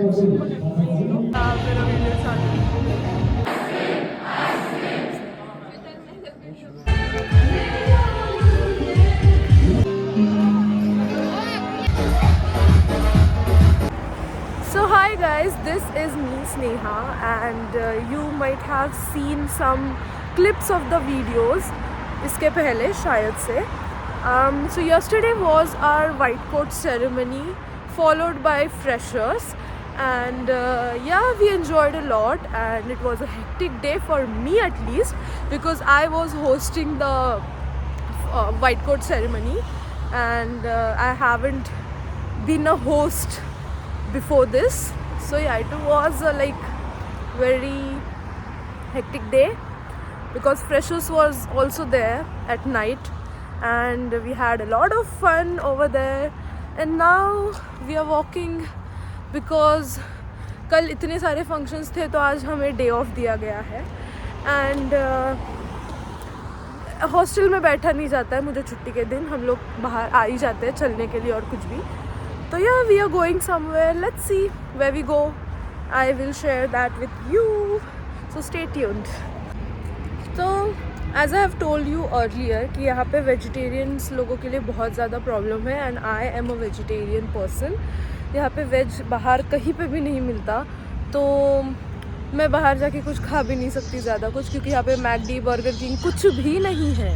मेरा वीडियो चालू So hi guys, this is me Sneha and you might have seen some clips of the videos इसके पहले शायद से. So yesterday was our white coat ceremony followed by freshers and yeah, we enjoyed a lot and it was a hectic day for me at least because I was hosting the white coat ceremony and I haven't been a host before this, so yeah, it was a like very hectic day because freshers was also there at night and we had a lot of fun over there and now we are walking because कल इतने सारे functions थे तो आज हमें day off दिया गया है and हॉस्टल में बैठा नहीं जाता है मुझे छुट्टी के दिन, हम लोग बाहर आ ही जाते हैं चलने के लिए और कुछ भी. So yeah, we are going somewhere. Let's see where we go. I will share that with you. So stay tuned. So as I have told you earlier कि यहाँ पे vegetarians लोगों के लिए बहुत ज़्यादा problem है and I am a vegetarian person. यहाँ पे वेज बाहर कहीं पे भी नहीं मिलता तो मैं बाहर जाके कुछ खा भी नहीं सकती ज़्यादा कुछ क्योंकि यहाँ पे मैकडी बर्गर किंग कुछ भी नहीं है.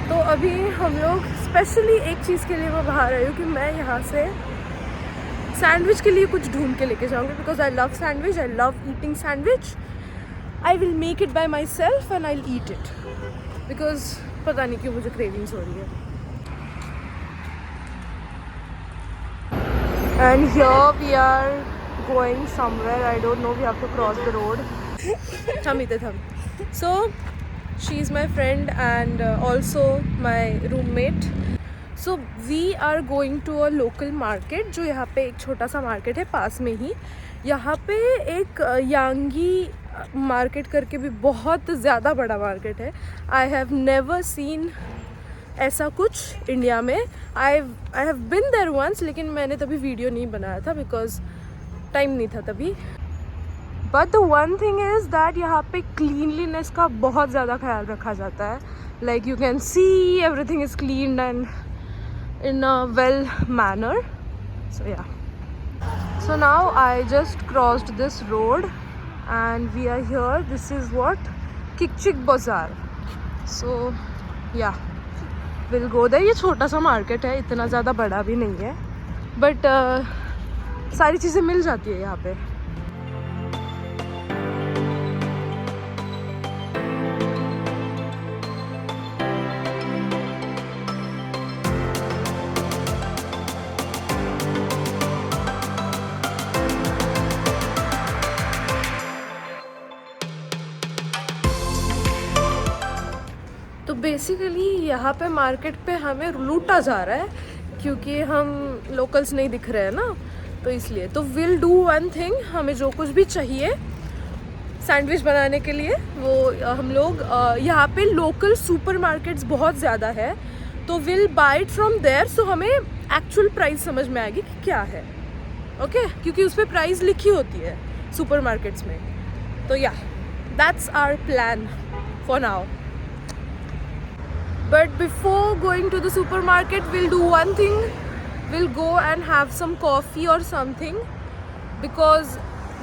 तो अभी हम लोग स्पेशली एक चीज़ के लिए मैं बाहर आई हूँ कि मैं यहाँ से सैंडविच के लिए कुछ ढूंढ के लेके जाऊँगी because I love sandwich, I love eating sandwich. I will make it by myself and I will eat it because पता नहीं क्यों मुझे क्रेविंग्स हो रही है. And here we are going somewhere, I don't know, we have to cross the road. थम इथे थम. So she is my friend and also my roommate. So we are going to a local market जो यहाँ पे एक छोटा सा market है पास में ही. यहाँ पे एक यांगी मार्केट करके भी बहुत ज़्यादा बड़ा मार्केट है. आई हैव नेवर सीन ऐसा कुछ इंडिया में. I have been there once लेकिन मैंने तभी वीडियो नहीं बनाया था बिकॉज टाइम नहीं था तभी. But the one thing is that यहाँ पे क्लीनलीनेस का बहुत ज़्यादा ख्याल रखा जाता है. Like you can see everything is clean and in a well manner. So yeah, so now I just crossed this road and we are here. This is what Kikchik Bazaar. So yeah, we'll go there. ये छोटा सा market है, इतना ज़्यादा बड़ा भी नहीं है बट सारी चीज़ें मिल जाती है यहाँ पे. तो बेसिकली यहाँ पे मार्केट पे हमें लूटा जा रहा है क्योंकि हम लोकल्स नहीं दिख रहे हैं ना, तो इसलिए. तो विल डू वन थिंग, हमें जो कुछ भी चाहिए सैंडविच बनाने के लिए वो हम लोग यहाँ पे लोकल सुपर मार्केट्स बहुत ज़्यादा है तो will buy it from there. So हमें एक्चुअल प्राइस समझ में आएगी कि क्या है. ओके क्योंकि उस पर प्राइस लिखी होती है सुपर मार्केट्स में. तो या that's our plan for now. But before going to the supermarket, we'll do one thing. We'll go and have some coffee or something because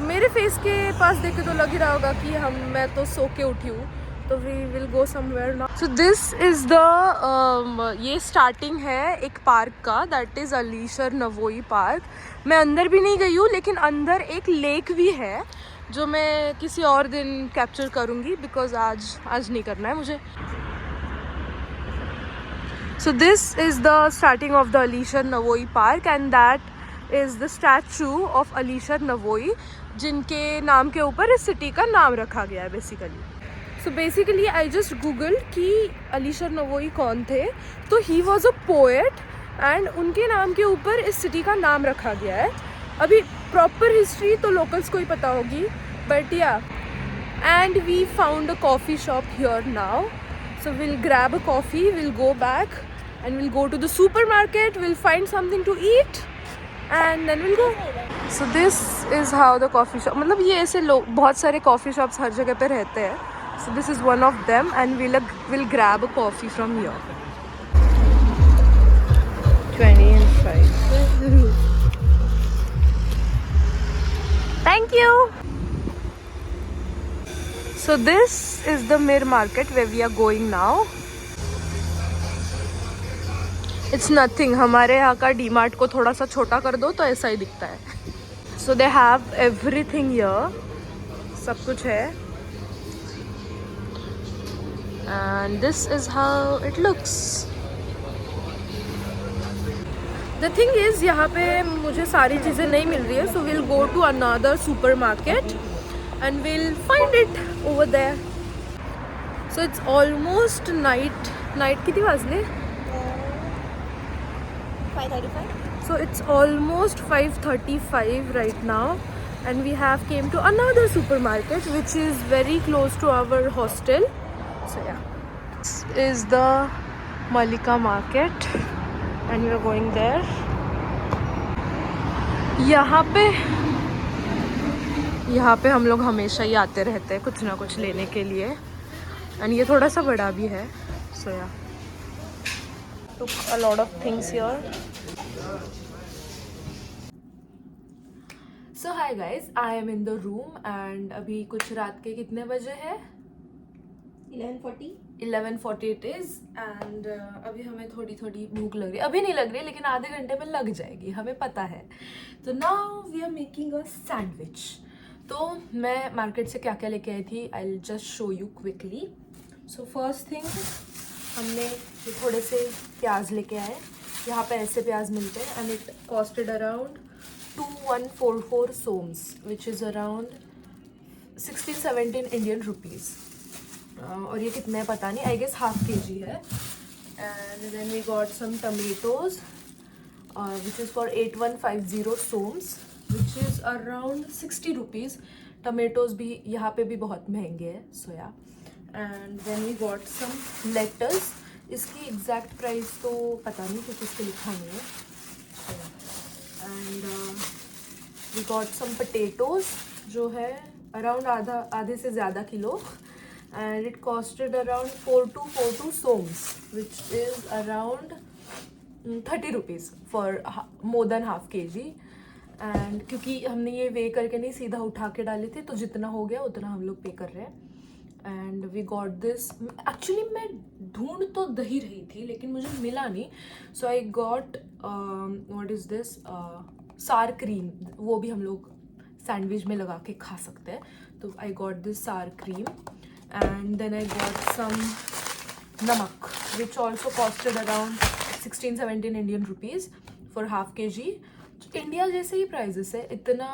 मेरे फेस के पास देखे तो लग ही रहा होगा कि मैं तो सो के उठी हूँ. तो we will go somewhere now. So this is the ये स्टार्टिंग है एक पार्क का, that is अलीशर नवोई पार्क. मैं अंदर भी नहीं गई हूँ लेकिन अंदर एक लेक भी है जो मैं किसी और दिन कैप्चर करूँगी बिकॉज आज नहीं करना है मुझे. So this is the starting of the Alisher Navoi Park and that is the statue of Alisher Navoi जिनके नाम के ऊपर इस सिटी का नाम रखा गया है basically. So basically I just googled कि Alisher Navoi कौन थे तो he was a poet and उनके नाम के ऊपर इस सिटी का नाम रखा गया है. अभी प्रॉपर हिस्ट्री तो लोकल्स को ही पता होगी बट या. And we found a coffee shop here now. So we'll grab a coffee, we'll go back and we'll go to the supermarket, we'll find something to eat and then we'll go. So this is how the coffee shop, मतलब ये ऐसे लोग बहुत सारे coffee shops हर जगह पे रहते हैं. So this is one of them and will grab a coffee from here. 20 and 5. Thank you. So this is the Mir market where we are going now. It's nothing. हमारे यहाँ का डीमार्ट को थोड़ा सा छोटा कर दो तो ऐसा ही दिखता है. So they have everything here. सब कुछ है. And this is how it looks. The thing is यहाँ पे मुझे सारी चीज़ें नहीं मिल रही है. So we'll go to another supermarket and we'll find it over there. So it's almost night. Night कितनी बजले? 5:35. So it's almost 5:35 right now, and we have came to another supermarket which is very close to our hostel. So yeah, this is the Malika market and we are going there. यहाँ पे हम लोग हमेशा ही आते रहते हैं कुछ ना कुछ लेने के लिए, and ये थोड़ा सा बड़ा भी है. So yeah, took a lot of things here. So hi guys, I am in the room and अभी कुछ रात के कितने बजे है? 11:40. 11:40 it is and अभी हमें थोड़ी थोड़ी भूख लग रही है. अभी नहीं लग रही है लेकिन आधे घंटे में लग जाएगी, हमें पता है. तो now we are making a sandwich. तो मैं मार्केट से क्या क्या लेके आई थी, I'll just show you quickly. So first thing, हमने ये थोड़े से प्याज लेके आए. यहाँ पे ऐसे प्याज मिलते हैं and it costed around 2144 soms, which is around 16-17 Indian rupees. और ये कितने पता नहीं, I guess half kg है. And then we got some tomatoes, which is for 8150 soms, which is around 60 rupees. Tomatoes भी यहाँ पे भी बहुत महंगे हैं. So yeah. And then we got some lettuce. इसकी exact price तो पता नहीं क्योंकि इसके लिखा नहीं है. So yeah. And we got some potatoes जो है around आधे से ज़्यादा kilo, and it costed around 4242 soms, which is around 30 rupees for more than half kg. And क्योंकि हमने ये वे करके नहीं सीधा उठा के डाले थे तो जितना हो गया उतना हम लोग पे कर रहे हैं. And we got this. Actually मैं ढूंढ तो दही रही थी लेकिन मुझे मिला नहीं. So I got what is this, sour cream. वो भी हम लोग सैंडविच में लगा के खा सकते हैं. तो I got this sour cream and then I got some namak, which also costed around 16-17 Indian rupees for half kg. India जैसे ही प्राइजेस है. इतना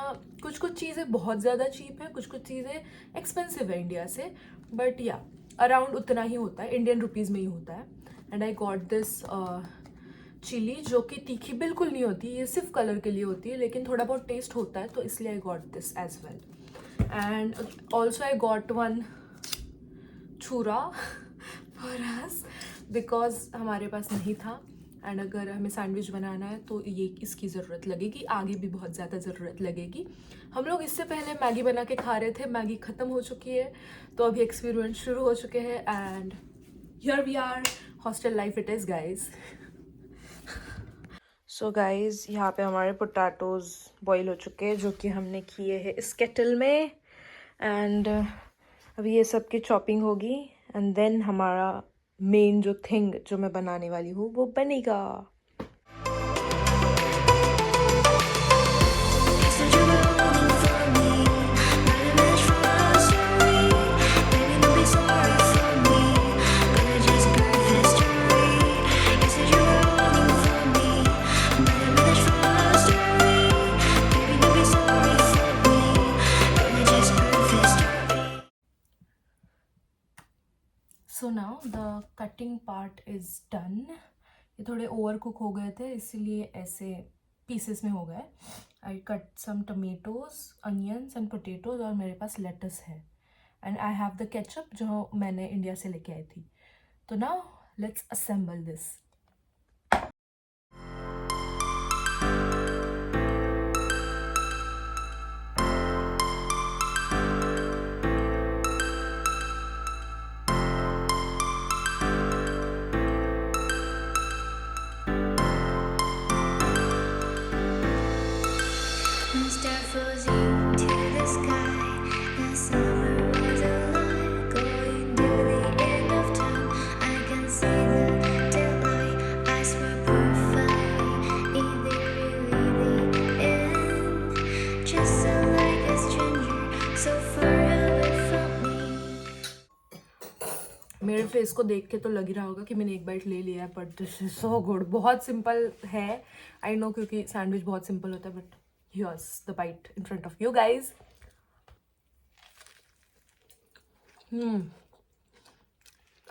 कुछ चीज़ें बहुत ज़्यादा चीप है, कुछ चीज़ें एक्सपेंसिव है इंडिया से, बट या अराउंड उतना ही होता है, इंडियन रुपीज़ में ही होता है. And I got this chili जो कि तीखी बिल्कुल नहीं होती, ये सिर्फ कलर के लिए होती है लेकिन थोड़ा बहुत टेस्ट होता है, तो इसलिए I got this as well. And also I got one छुरा फॉर अस बिकॉज हमारे पास नहीं था. एंड अगर हमें सैंडविच बनाना है तो ये इसकी ज़रूरत लगेगी, आगे भी बहुत ज़्यादा ज़रूरत लगेगी. हम लोग इससे पहले मैगी बना के खा रहे थे, मैगी ख़त्म हो चुकी है, तो अभी एक्सपेरिमेंट शुरू हो चुके हैं. And here we are, hostel life it is guys. So guys यहाँ पे हमारे पोटैटोज़ बॉईल हो चुके हैं जो कि हमने किए हैं इस केटल में. एंड अभी ये सब की चॉपिंग होगी एंड देन हमारा मेन जो थिंग जो मैं बनाने वाली हूँ वो बनेगा. So now the cutting part is done. ये थोड़े ओवर कुक हो गए थे इसीलिए ऐसे पीसेस में हो गए. I cut some tomatoes, onions and potatoes और मेरे पास लेटस है. And I have the ketchup जो मैंने इंडिया से लेके आई थी. तो now let's assemble this. Start floating to the sky. The summer was alive, going to the end of time. I can see the deadline. Eyes were perfect. Is it really the end? Just like a stranger, so far away from me. मेरे face को देख के तो लग ही रहा होगा कि मैंने एक बाइट ले लिया है, but this is so good. बहुत सिंपल है, आई नो, क्योंकि सैंडविच बहुत सिंपल होता है, but here's the bite in front of you guys.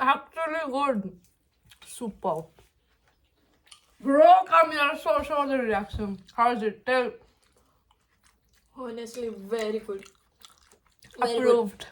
Actually good. Super. Bro, come here. Show the reaction. How is it? Tell. Honestly, very good. Approved.